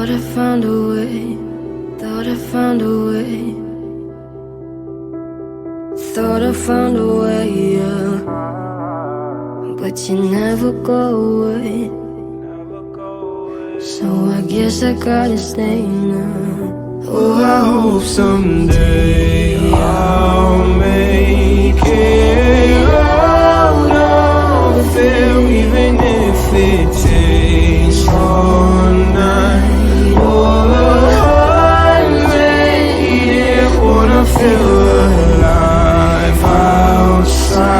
Thought I found a way, thought I found a way, thought I found a way, yeah. But you never go away, so I guess I gotta stay now. Oh, I hope someday I'll make it out of there, even if it takes all night. I feel alive outside.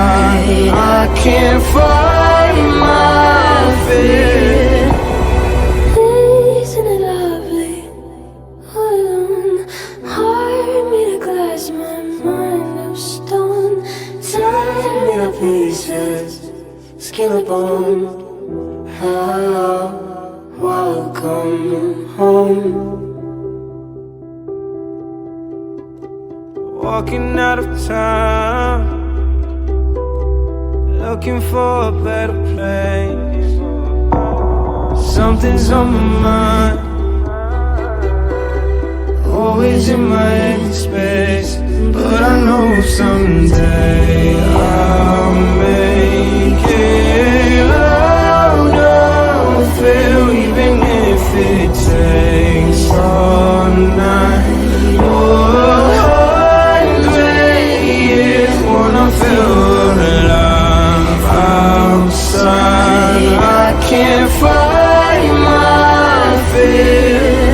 I can't find my fear. Isn't it lovely? All alone, heart made of glass, my mind of stone. Tear me to pieces, skin and bone. Hello, welcome home. Walking out of town, looking for a better place. Something's on my mind, always in my empty space. But I know someday I'll make it out of here, even if it takes all night. I feel alive outside. I can't find my fear.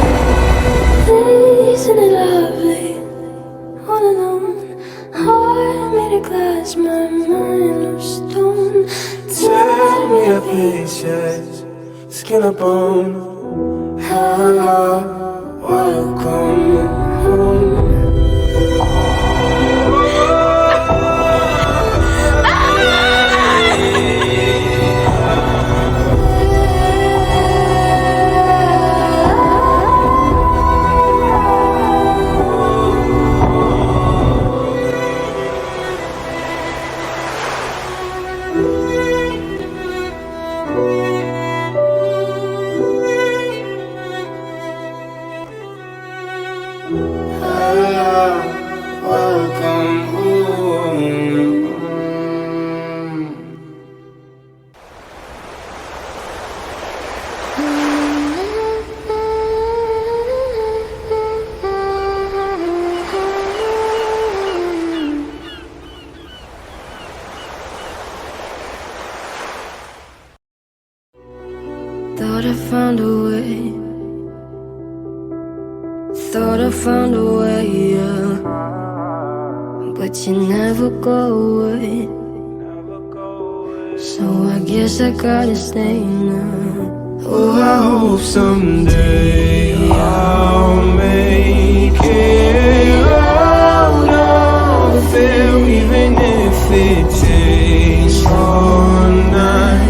Isn't it lovely? All alone, heart made of glass, my mind of stone. Tear me to pieces, skin and bone. Hello, welcome home. Welcome home. Thought I found a way, thought I found a way, yeah. But you never go away, so I guess I gotta stay now. Oh, I hope someday I'll make it out of here, even if it takes all night.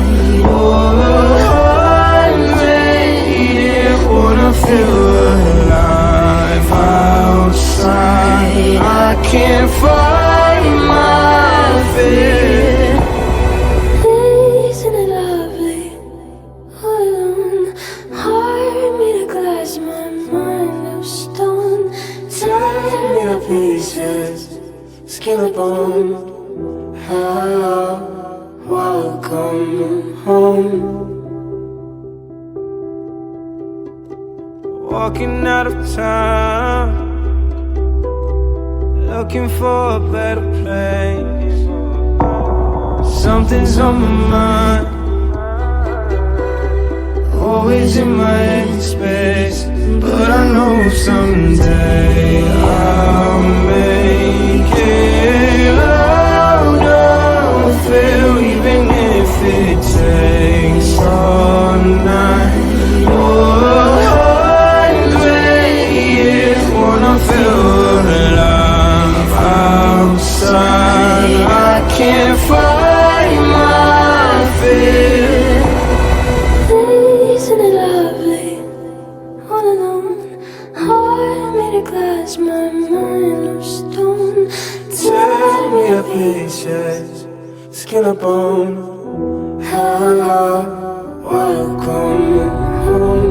I made it, wanna feel alive outside. I can't find my fear. Isn't it lovely? All alone, heart made of glass, my mind of stone. Tear me to pieces, skin and bone. Hello, welcome home. Walking out of town, looking for a better place. Something's on my mind, always in my empty space. But I know someday I'll make it out of here, even if it takes all night. I feel alive outside. I can't find my fear. Isn't it lovely? All alone, heart made of glass, my mind of stone. Tear me to pieces, skin and bone. Hello, welcome home.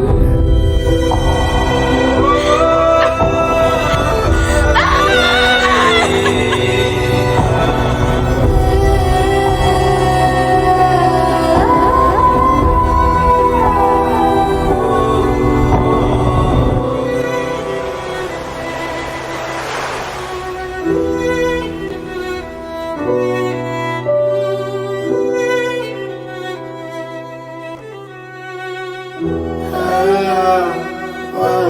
la, la, la.